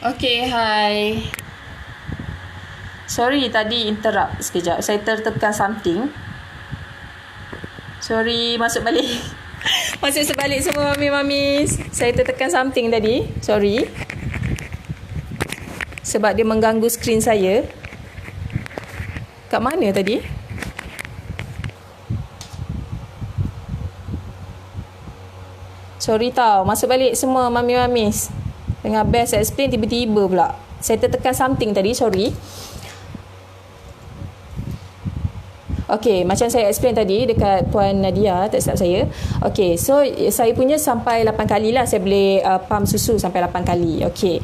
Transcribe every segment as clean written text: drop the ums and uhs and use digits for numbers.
Okay, hai. Sorry, tadi interrupt sekejap. Saya tertekan something. Sorry, masuk balik. Masuk sebalik semua mami-mami. Saya tertekan something tadi. Sorry. Sebab dia mengganggu skrin saya. Kat mana tadi? Sorry tau. Masuk balik semua mami-mami. Tengah best explain tiba-tiba pula. Saya tertekan something tadi, sorry. Okay, macam saya explain tadi dekat Puan Nadia, tak silap saya. Okay, so saya punya sampai 8 kali lah saya boleh pump susu sampai 8 kali. Okay.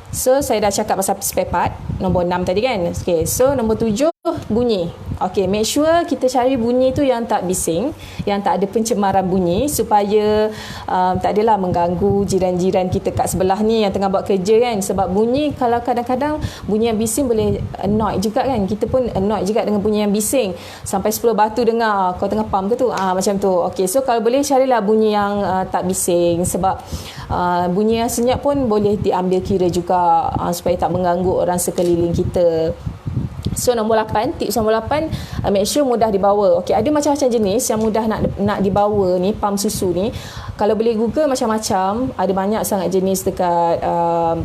So, saya dah cakap pasal spare part. Nombor 6 tadi kan. Okay, so nombor 7 bunyi. Okay, make sure kita cari bunyi tu yang tak bising, yang tak ada pencemaran bunyi, supaya tak adalah mengganggu jiran-jiran kita kat sebelah ni yang tengah buat kerja kan. Sebab bunyi, kalau kadang-kadang bunyi yang bising boleh annoy juga kan. Kita pun annoy juga dengan bunyi yang bising. Sampai 10 batu dengar, kau tengah pump ke tu? Macam tu. Okay, so kalau boleh carilah bunyi yang tak bising. Sebab bunyi yang senyap pun boleh diambil kira juga, supaya tak mengganggu orang sekeliling kita. So nombor 8, tips nombor 8, make sure mudah dibawa. Okey, ada macam-macam jenis yang mudah nak dibawa ni, pump susu ni. Kalau boleh Google macam-macam, ada banyak sangat jenis dekat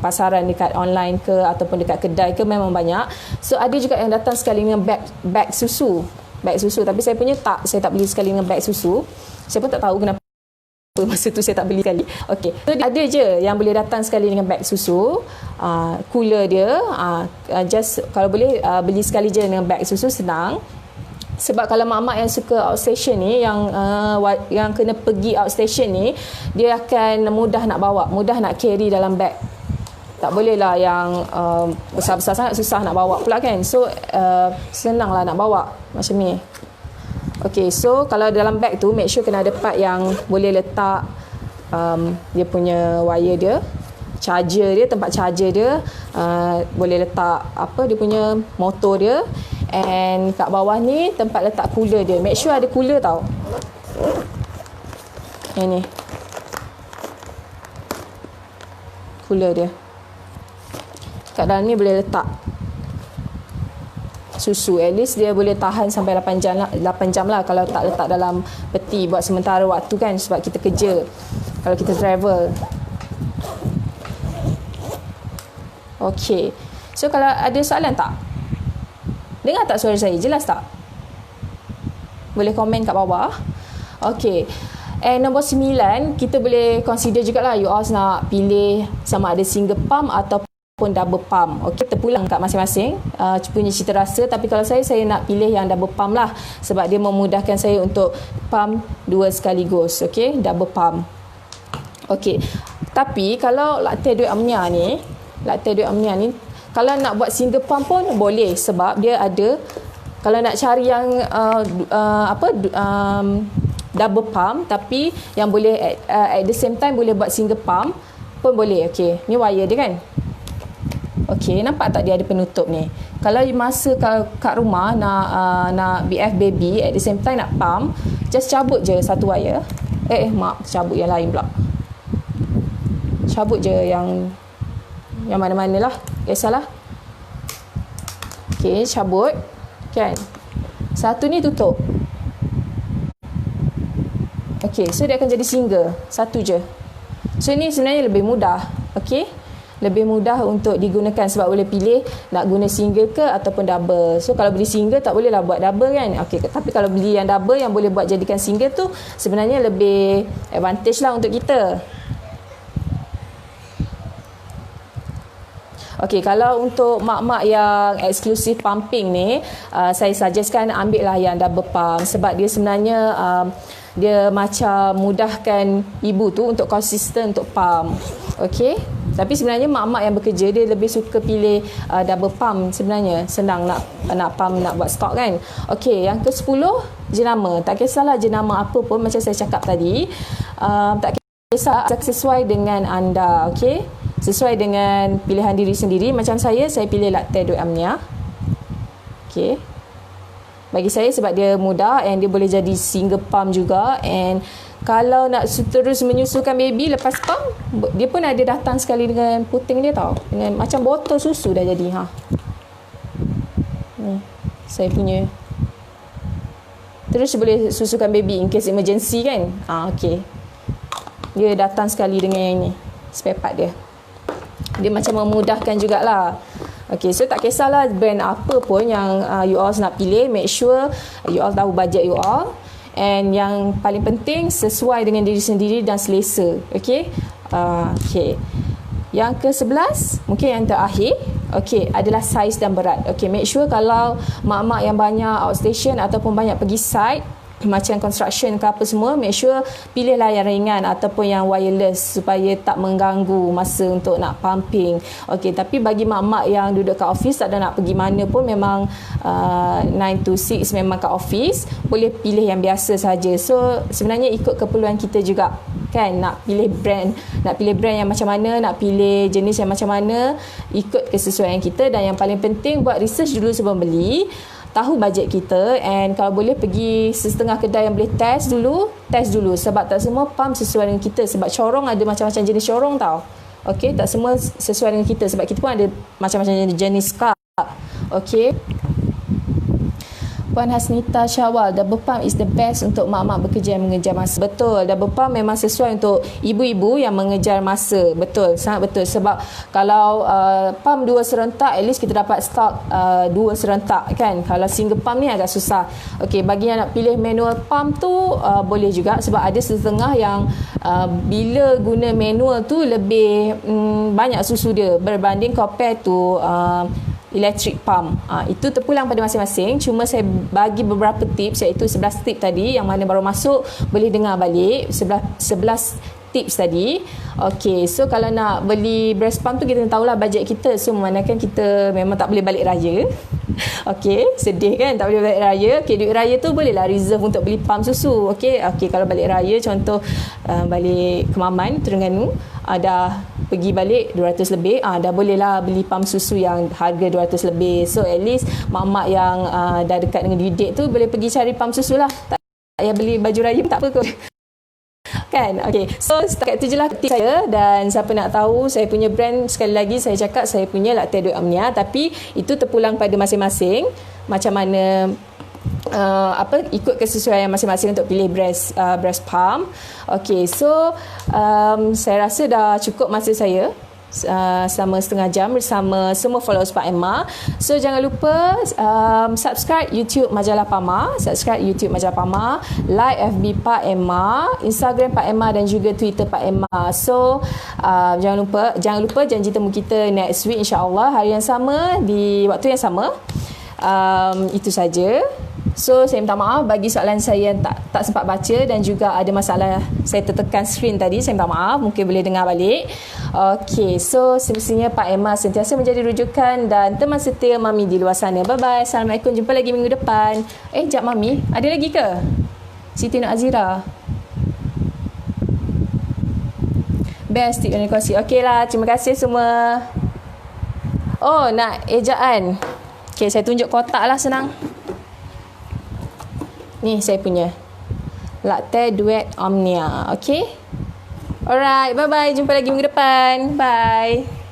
pasaran, dekat online ke ataupun dekat kedai ke, memang banyak. So ada juga yang datang sekali dengan bag susu. Bag susu, tapi saya punya saya tak beli sekali dengan bag susu. Saya pun tak tahu kenapa masa tu saya tak beli sekali. Okey, so ada je yang boleh datang sekali dengan beg susu, cooler dia, just kalau boleh beli sekali je dengan beg susu, senang. Sebab kalau mak-mak yang suka outstation ni, yang kena pergi outstation ni, dia akan mudah nak bawa, mudah nak carry dalam beg. Tak boleh lah yang besar-besar sangat, susah nak bawa pula kan. So senang lah nak bawa macam ni. Okay, so kalau dalam beg tu, make sure kena ada part yang boleh letak dia punya wire dia, charger dia, tempat charger dia, boleh letak dia punya motor dia, and kat bawah ni tempat letak cooler dia. Make sure ada cooler tau. Yang ni cooler dia. Kat dalam ni boleh letak susu. At least dia boleh tahan sampai 8 jam lah kalau tak letak dalam peti buat sementara waktu kan, sebab kita kerja, kalau kita travel. Okay, so kalau ada soalan tak? Dengar tak suara saya? Jelas tak? Boleh komen kat bawah. Okay, and nombor 9, kita boleh consider jugalah you all nak pilih sama ada single pump ataupun double pump. Okey, terpulang kat masing-masing punya cita rasa, tapi kalau saya nak pilih yang double pump lah, sebab dia memudahkan saya untuk pump 2 sekaligus. Okey, double pump. Okey, tapi kalau latte duit amnia ni, kalau nak buat single pump pun boleh, sebab dia ada, kalau nak cari yang double pump tapi yang boleh at the same time boleh buat single pump pun boleh. Okey, ni wire dia kan. Okey, nampak tak dia ada penutup ni? Kalau masa kat rumah nak BF baby, at the same time nak pump, just cabut je satu wire. Cabut yang lain pula. Cabut je yang mana-mana lah. Kisahlah. Okey, cabut. Kan? Satu ni tutup. Okey, so dia akan jadi single. Satu je. So ni sebenarnya lebih mudah. Okey? Lebih mudah untuk digunakan, sebab boleh pilih nak guna single ke ataupun double. So kalau beli single tak boleh lah buat double kan. Okay, tapi kalau beli yang double yang boleh buat jadikan single tu, sebenarnya lebih advantage lah untuk kita. Okay, kalau untuk mak-mak yang exclusive pumping ni, saya suggestkan ambil lah yang double pump, sebab dia sebenarnya dia macam mudahkan ibu tu untuk konsisten untuk pump. Okay, tapi sebenarnya mak-mak yang bekerja dia lebih suka pilih double pump. Sebenarnya senang nak pump, nak buat stok kan. Okey, yang ke-10 jenama. Tak kisahlah jenama apa pun, macam saya cakap tadi, tak kisah, sesuai dengan anda. Okey, sesuai dengan pilihan diri sendiri. Macam saya pilih latte duit amnia. Okey, bagi saya sebab dia mudah and dia boleh jadi single pump juga. And kalau nak terus menyusukan baby lepas pump, dia pun ada datang sekali dengan puting dia tau, dengan macam botol susu dah jadi. Ni saya punya. Terus boleh susukan baby in case emergency kan. Okay. Dia datang sekali dengan yang ni, spare part dia. Dia macam memudahkan jugalah. Okay, so tak kisahlah brand apa pun yang you all nak pilih, make sure you all tahu budget you all. And yang paling penting sesuai dengan diri sendiri dan selesa. Okay. Okay. Yang ke-11, mungkin yang terakhir, okay, adalah saiz dan berat. Okay, make sure kalau mak-mak yang banyak outstation ataupun banyak pergi site, macam construction ke apa semua, make sure pilihlah yang ringan ataupun yang wireless supaya tak mengganggu masa untuk nak pumping. Okay, tapi bagi mak-mak yang duduk kat office, tak ada nak pergi mana pun, memang 9 to 6 memang kat office, boleh pilih yang biasa saja. So sebenarnya ikut keperluan kita juga kan, nak pilih brand yang macam mana, nak pilih jenis yang macam mana, ikut kesesuaian kita. Dan yang paling penting, buat research dulu sebelum beli, tahu bajet kita, and kalau boleh pergi setengah kedai yang boleh test dulu, sebab tak semua pump sesuai dengan kita, sebab corong ada macam-macam jenis corong tau. Okay, tak semua sesuai dengan kita, sebab kita pun ada macam-macam jenis cup. Okay. Puan Hasnita Syawal, double pump is the best untuk mak-mak bekerja yang mengejar masa. Betul, double pump memang sesuai untuk ibu-ibu yang mengejar masa. Betul, sangat betul. Sebab kalau pump 2 serentak, at least kita dapat stok 2 serentak kan. Kalau single pump ni agak susah. Okey, bagi yang nak pilih manual pump tu boleh juga, sebab ada setengah yang bila guna manual tu lebih banyak susu dia berbanding compare to electric pump. Itu terpulang pada masing-masing. Cuma saya bagi beberapa tips, iaitu 11 tips tadi yang mana baru masuk, boleh dengar balik 11 tips tadi. Okay, so kalau nak beli breast pump tu, kita tahulah bajet kita. So memandangkan kita memang tak boleh balik raya. Okay, sedih kan tak boleh balik raya. Okay, duit raya tu bolehlah reserve untuk beli pump susu. Okay, kalau balik raya, contoh balik ke Maman, Terengganu, dah pergi balik 200 lebih, dah bolehlah beli pump susu yang harga 200 lebih. So at least mak-mak yang dah dekat dengan due date tu boleh pergi cari pump susu lah. Tak payah beli baju raya pun tak apa kot. Kan? Okay, so setakat tu je lah tip saya. Dan siapa nak tahu saya punya brand, sekali lagi saya cakap saya punya Latte Dua Omnia, tapi itu terpulang pada masing-masing macam mana ikut kesesuaian masing-masing untuk pilih breast pump. Okay, so saya rasa dah cukup masa saya selama setengah jam bersama semua followers Pak Emma. So jangan lupa subscribe YouTube Majalah Pama, like FB Pak Emma, Instagram Pak Emma dan juga Twitter Pak Emma. So jangan lupa janji temu kita next week, insya-Allah hari yang sama di waktu yang sama. Itu saja. So saya minta maaf bagi soalan saya yang tak sempat baca, dan juga ada masalah saya tertekan skrin tadi, saya minta maaf, mungkin boleh dengar balik. Okay, so semestinya Pak Emma sentiasa menjadi rujukan dan teman setia Mami di luar sana. Bye bye, Assalamualaikum, jumpa lagi minggu depan. Jap Mami, ada lagi ke? Siti Nur Azira, best tip yang dikongsi. Okay lah, terima kasih semua. Oh, nak ejaan. Okay, saya tunjuk kotak lah, senang. Ni saya punya Latte Duet Omnia. Okay, alright, bye bye, jumpa lagi minggu depan. Bye.